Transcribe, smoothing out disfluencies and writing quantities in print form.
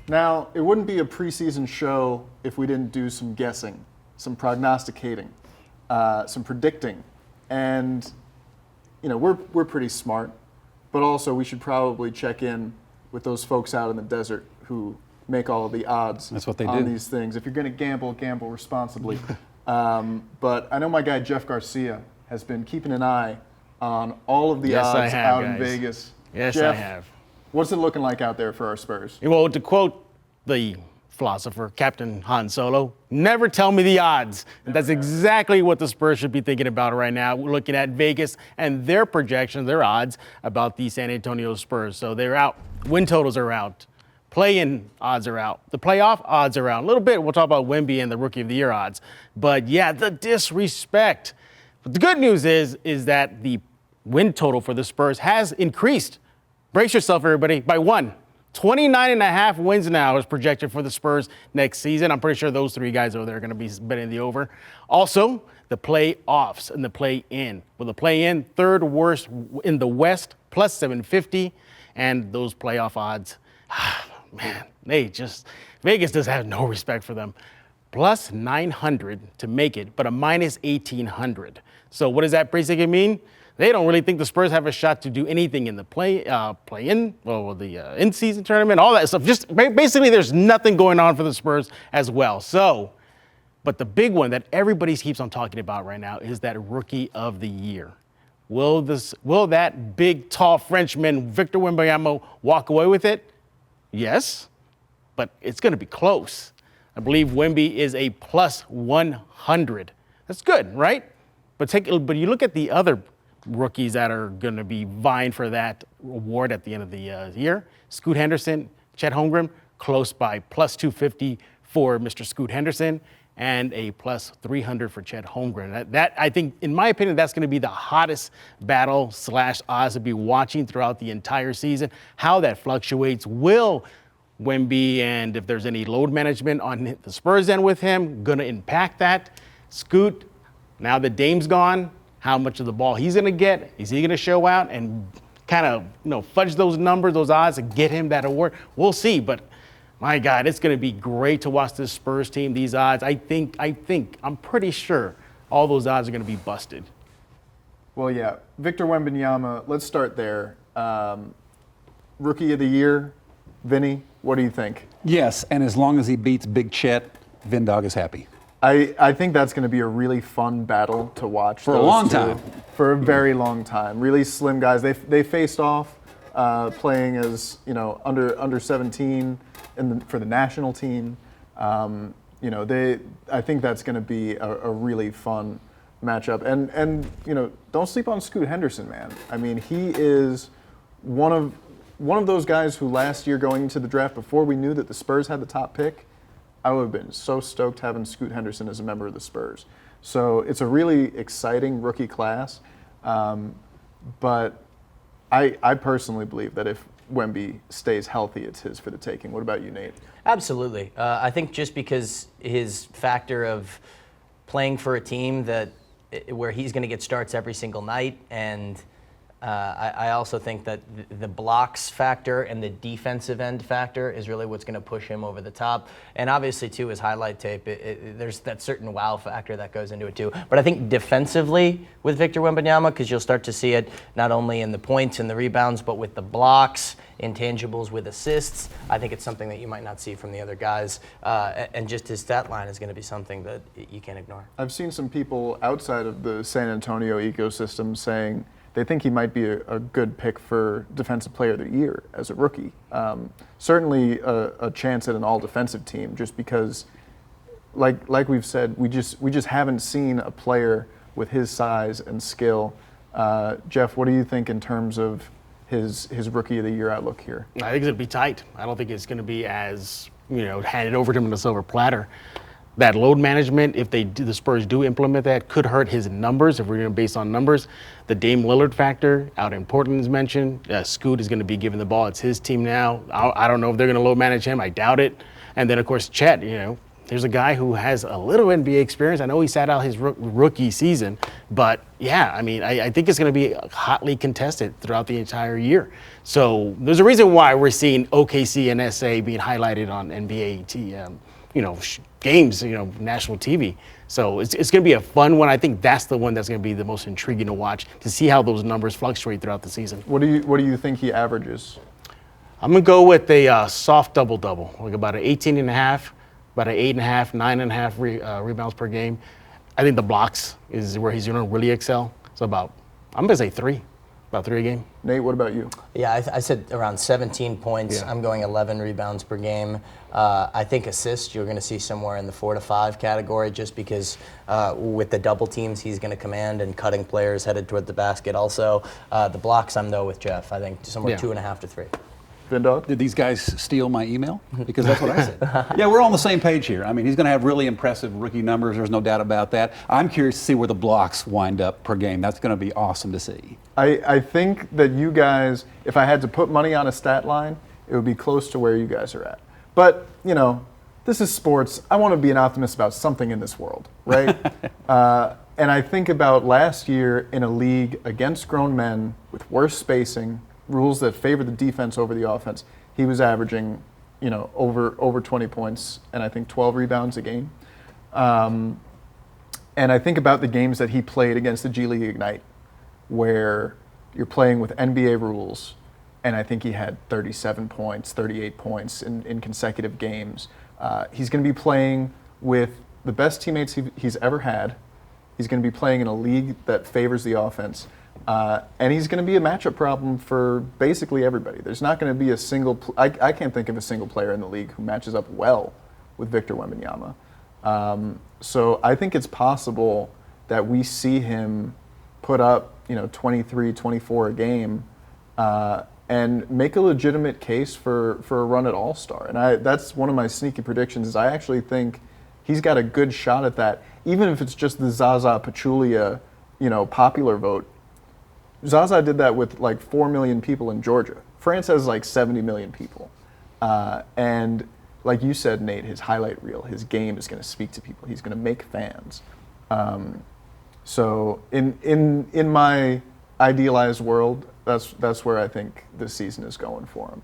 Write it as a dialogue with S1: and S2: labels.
S1: Now, it wouldn't be a preseason show if we didn't do some guessing, some prognosticating, some predicting. And, we're pretty smart, but also we should probably check in with those folks out in the desert who make all of the odds
S2: That's what they
S1: on
S2: do.
S1: these things. If you're going to gamble responsibly. But I know my guy Jeff Garcia has been keeping an eye on all of the odds out in Vegas.
S3: Yes,
S1: Jeff,
S3: I have.
S1: what's it looking like out there for our Spurs?
S3: Well, to quote the philosopher, Captain Han Solo, never tell me the odds. And that's exactly what the Spurs should be thinking about right now. We're looking at Vegas and their projections, their odds about the San Antonio Spurs. So they're out. Win totals are out. Play-in odds are out. The playoff odds are out. A little bit, we'll talk about Wemby and the Rookie of the Year odds. But yeah, the disrespect. But the good news is that the win total for the Spurs has increased. Brace yourself, everybody, by 1. 29.5 wins now is projected for the Spurs next season. I'm pretty sure those three guys over there are going to be betting the over. Also, the playoffs and the play-in. Well, the play-in, third worst in the West, plus 750. And those playoff odds, man, Vegas does have no respect for them. Plus 900 to make it, but a minus 1,800. So what does that basically mean? They don't really think the Spurs have a shot to do anything in the play-in, the in-season tournament, all that stuff. Just basically, there's nothing going on for the Spurs as well. So, but the big one that everybody keeps on talking about right now is that Rookie of the Year. Will that big, tall Frenchman, Victor Wembanyama, walk away with it? Yes, but it's going to be close. I believe Wemby is a plus 100. That's good, right? But you look at the other rookies that are going to be vying for that award at the end of the year. Scoot Henderson, Chet Holmgren, close by, plus 250 for Mr. Scoot Henderson, and a plus 300 for Chet Holmgren. That I think, in my opinion, that's going to be the hottest battle / odds to be watching throughout the entire season. How that fluctuates, will Wemby, and if there's any load management on the Spurs end with him, going to impact that. Scoot, now that Dame's gone, how much of the ball he's going to get? Is he going to show out and kind of fudge those numbers, those odds, and get him that award? We'll see, but my God, it's going to be great to watch this Spurs team. These odds, I'm pretty sure all those odds are going to be busted.
S1: Well, yeah, Victor Wembanyama, let's start there. Rookie of the Year, Vinny, what do you think?
S2: Yes, and as long as he beats Big Chet, Vindog is happy.
S1: I think that's going to be a really fun battle to watch.
S2: For a long time.
S1: For a very long time. Really slim guys. They faced off playing as, under 17 for the national team. I think that's going to be a really fun matchup. And don't sleep on Scoot Henderson, man. I mean, he is one of those guys who last year going into the draft, before we knew that the Spurs had the top pick, I would have been so stoked having Scoot Henderson as a member of the Spurs. So it's a really exciting rookie class. But I personally believe that if Wemby stays healthy, it's his for the taking. What about you, Nate?
S4: Absolutely. I think just because his factor of playing for a team where he's going to get starts every single night, and I also think that the blocks factor and the defensive end factor is really what's going to push him over the top. And obviously, too, his highlight tape, there's that certain wow factor that goes into it, too. But I think defensively with Victor Wembanyama, because you'll start to see it not only in the points and the rebounds, but with the blocks, intangibles with assists, I think it's something that you might not see from the other guys. And just his stat line is going to be something that you can't ignore.
S1: I've seen some people outside of the San Antonio ecosystem saying they think he might be a good pick for Defensive Player of the Year as a rookie. Certainly a chance at an all-defensive team, just because, like we've said, we just haven't seen a player with his size and skill. Jeff, what do you think in terms of his Rookie of the Year outlook here?
S3: I think it's going to be tight. I don't think it's going to be as handed over to him on a silver platter. That load management, if the Spurs do implement that, could hurt his numbers if we're going to base on numbers. The Dame Lillard factor out in Portland is mentioned. Scoot is going to be given the ball. It's his team now. I don't know if they're going to load manage him. I doubt it. And then, of course, Chet, There's a guy who has a little NBA experience. I know he sat out his rookie season, but yeah, I mean, I think it's going to be hotly contested throughout the entire year. So there's a reason why we're seeing OKC and SA being highlighted on games, national TV. So it's going to be a fun one. I think that's the one that's going to be the most intriguing to watch, to see how those numbers fluctuate throughout the season.
S1: What do you think he averages?
S3: I'm going to go with a soft double-double, like about an 18 and a half, about an 8.5, 9.5 rebounds per game. I think the blocks is where he's going to really excel. So I'm going to say about 3 a game.
S1: Nate, what about you?
S4: Yeah, I said around 17 points.
S3: Yeah.
S4: I'm going 11 rebounds per game. I think assists, you're going to see somewhere in the 4 to 5 category, just because with the double teams he's going to command and cutting players headed toward the basket. Also, the blocks, I'm though with Jeff. I think somewhere 2.5 to 3.
S1: Vindog?
S2: Did these guys steal my email? Because that's what I said. Yeah, we're on the same page here. I mean, he's going to have really impressive rookie numbers. There's no doubt about that. I'm curious to see where the blocks wind up per game. That's going to be awesome to see.
S1: I think that you guys, if I had to put money on a stat line, it would be close to where you guys are at. But, this is sports. I want to be an optimist about something in this world, right? And I think about last year in a league against grown men with worse spacing, rules that favor the defense over the offense, he was averaging, over 20 points and I think 12 rebounds a game. And I think about the games that he played against the G League Ignite, where you're playing with NBA rules, and I think he had 37 points, 38 points in consecutive games. He's going to be playing with the best teammates he's ever had. He's going to be playing in a league that favors the offense. And he's going to be a matchup problem for basically everybody. There's not going to be a single I can't think of a single player in the league who matches up well with Victor Wembanyama. So I think it's possible that we see him put up 23, 24 a game and make a legitimate case for a run at All-Star. And that's one of my sneaky predictions, is I actually think he's got a good shot at that, even if it's just the Zaza Pachulia popular vote. Zaza did that with like 4 million people in Georgia. France has like 70 million people. And like you said, Nate, his highlight reel, his game is going to speak to people. He's going to make fans. So in my idealized world, that's where I think this season is going for him.